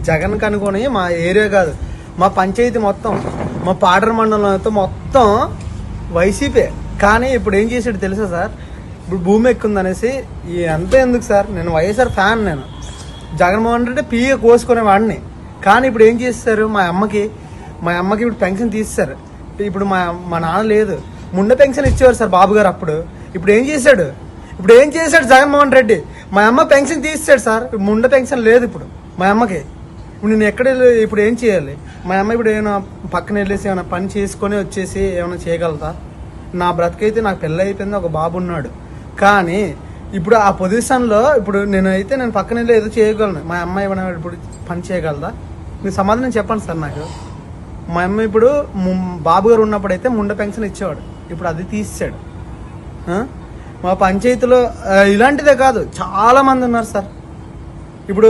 జగన్ కనుకొని మా ఏరియా కాదు, మా పంచాయతీ మొత్తం, మా పాడర మండలంతో మొత్తం వైసీపీ. కానీ ఇప్పుడు ఏం చేసాడు తెలుసా సార్? ఇప్పుడు భూమి ఎక్కుందనేసి అంతే ఎందుకు సార్, నేను వైఎస్ఆర్ ఫ్యాన్, నేను జగన్మోహన్ రెడ్డి పీఏ కోసుకునేవాడిని. కానీ ఇప్పుడు ఏం చేస్తారు, మా అమ్మకి ఇప్పుడు పెన్షన్ తీసేశారు. ఇప్పుడు మా నాన్న లేదు, ముండ పెన్షన్ ఇచ్చేవారు సార్ బాబు గారు అప్పుడు. ఇప్పుడు ఏం చేశాడు జగన్మోహన్ రెడ్డి? మా అమ్మ పెన్షన్ తీసేశాడు సార్, ముండ పెన్షన్ లేదు ఇప్పుడు మా అమ్మకి. ఇప్పుడు నేను ఎక్కడ ఇప్పుడు ఏం చేయాలి? మా అమ్మ ఇప్పుడు ఏమైనా పక్కన వెళ్ళేసి ఏమైనా పని చేసుకొని వచ్చేసి ఏమైనా చేయగలుగుతా? నా బ్రతికైతే నాకు పెళ్ళి అయిపోయింది, ఒక బాబు ఉన్నాడు. కానీ ఇప్పుడు ఆ పొజిషన్లో ఇప్పుడు నేను పక్కన వెళ్ళి ఏదో చేయగలను. మా అమ్మ ఏమైనా ఇప్పుడు పని చేయగలదా? మీరు సమాధానం చెప్పండి సార్ నాకు. మా అమ్మ ఇప్పుడు బాబు గారు ఉన్నప్పుడు అయితే ముండ పెన్షన్ ఇచ్చేవాడు, ఇప్పుడు అది తీసేశాడు. మా పంచాయతీలో ఇలాంటిదే కాదు, చాలా మంది ఉన్నారు సార్. ఇప్పుడు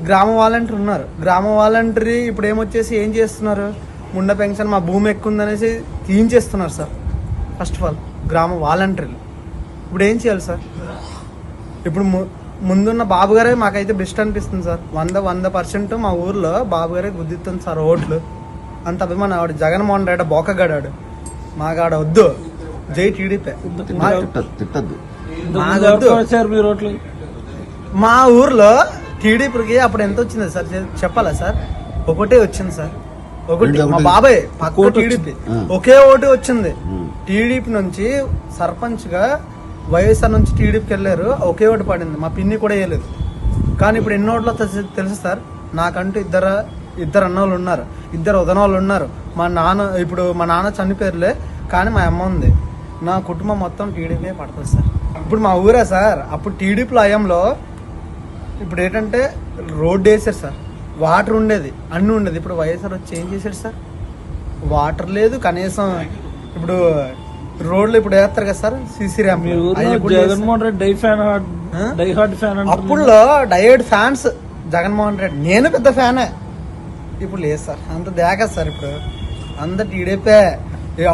గ్రామ వాలంటీర్ ఉన్నారు, గ్రామ వాలంటీర్ ఇప్పుడు ఏమొచ్చేసి ఏం చేస్తున్నారు, ముండ పెన్షన్ మా భూమి ఎక్కుందనేసి తీయించేస్తున్నారు సార్. ఫస్ట్ ఆఫ్ ఆల్ గ్రామ వాలంటీర్లు ఇప్పుడు ఏం చేయాలి సార్? ఇప్పుడు ముందున్న బాబు గారే మాకైతే బెస్ట్ అనిపిస్తుంది సార్. 100% మా ఊర్లో బాబు గారే గుద్దిస్తుంది సార్ ఓట్లు. అంత అభిమానం. ఆవిడ జగన్మోహన్ రెడ్డి బొక్కగాడాడు, మాకాడ వద్దు. జై టీడీపీ. మా ఊర్లో టీడీపీకి అప్పుడు ఎంత వచ్చింది సార్ చెప్పాలా సార్? ఒకటే వచ్చింది సార్, ఒకటి. మా బాబాయ్ పక్క టీడీపీ, ఒకే ఓటు వచ్చింది. టీడీపీ నుంచి సర్పంచ్ గా వైఎస్ఆర్ నుంచి టీడీపీకి వెళ్ళారు, ఒకే ఓటు పడింది. మా పిన్ని కూడా వేయలేదు. కానీ ఇప్పుడు ఎన్ని ఓట్లు తెలుసు సార్? నాకంటూ ఇద్దరు అన్నోళ్ళు ఉన్నారు, ఇద్దరు ఉదనోళ్ళు ఉన్నారు. మా నాన్న చనిపోయారులే, కానీ మా అమ్మ ఉంది. నా కుటుంబం మొత్తం టీడీపీ పడుతుంది సార్. ఇప్పుడు మా ఊరే సార్, అప్పుడు టీడీపీలో అయ్యంలో ఇప్పుడు ఏంటంటే రోడ్డు వేసారు సార్, వాటర్ ఉండేది, అన్నీ ఉండేది. ఇప్పుడు వైఎస్ఆర్ వచ్చి ఏం చేశాడు సార్? వాటర్ లేదు కనీసం. ఇప్పుడు రోడ్లు ఇప్పుడు వేస్తారు కదా sir, CC ramp. Jaganmohan Reddy అప్పుడులో డైహర్డ్ ఫ్యాన్స్ జగన్మోహన్ రెడ్డి, నేను పెద్ద ఫ్యానే. ఇప్పుడు లేదు సార్, అంత దేక సార్. ఇప్పుడు అంత టీడీపీ.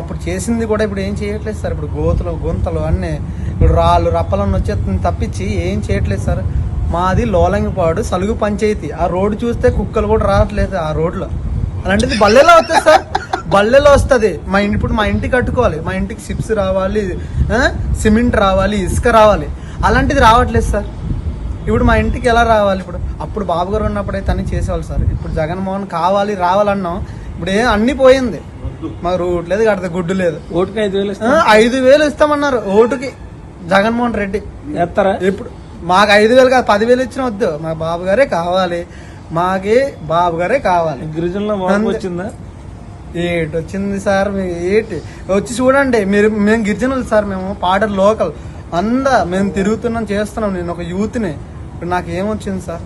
అప్పుడు చేసింది కూడా ఇప్పుడు ఏం చేయట్లేదు సార్. ఇప్పుడు గుంతలు అన్నీ ఇప్పుడు రాళ్ళు రప్పలన్నీ వచ్చేస్తుంది తప్పించి ఏం చేయట్లేదు సార్. మాది లోలంగిపాడు సలుగు పంచాయతీ. ఆ రోడ్డు చూస్తే కుక్కలు కూడా రావట్లేదు ఆ రోడ్లో. అలాంటిది బల్లెలో వస్తుంది సార్, బల్లెలో వస్తుంది. ఇప్పుడు మా ఇంటికి కట్టుకోవాలి, మా ఇంటికి సిప్స్ రావాలి, సిమెంట్ రావాలి, ఇసుక రావాలి. అలాంటిది రావట్లేదు సార్. ఇప్పుడు మా ఇంటికి ఎలా రావాలి? అప్పుడు బాబు గారు ఉన్నప్పుడు అయితే అన్ని చేసేవాళ్ళు సార్. ఇప్పుడు జగన్మోహన్ రావాలన్నాం, ఇప్పుడు అన్ని పోయింది. మాకు రూట్ లేదు, కడితే గుడ్డు లేదు. ఓటుకి 5,000 ఇస్తామన్నారు ఓటుకి జగన్మోహన్ రెడ్డి. ఇప్పుడు మాకు 5,000 కాదు 10,000 ఇచ్చిన వద్దు, మాకు బాబు గారే కావాలి, బాబు గారే కావాలి. గిరిజనుల వచ్చిందా? ఏటి వచ్చింది సార్? ఏటి వచ్చి చూడండి మీరు. మేము గిరిజనులు సార్, మేము పాడర్ లోకల్ మేము తిరుగుతున్నాం, చేస్తున్నాం. నేను ఒక యూత్ని. ఇప్పుడు నాకు ఏమొచ్చింది సార్?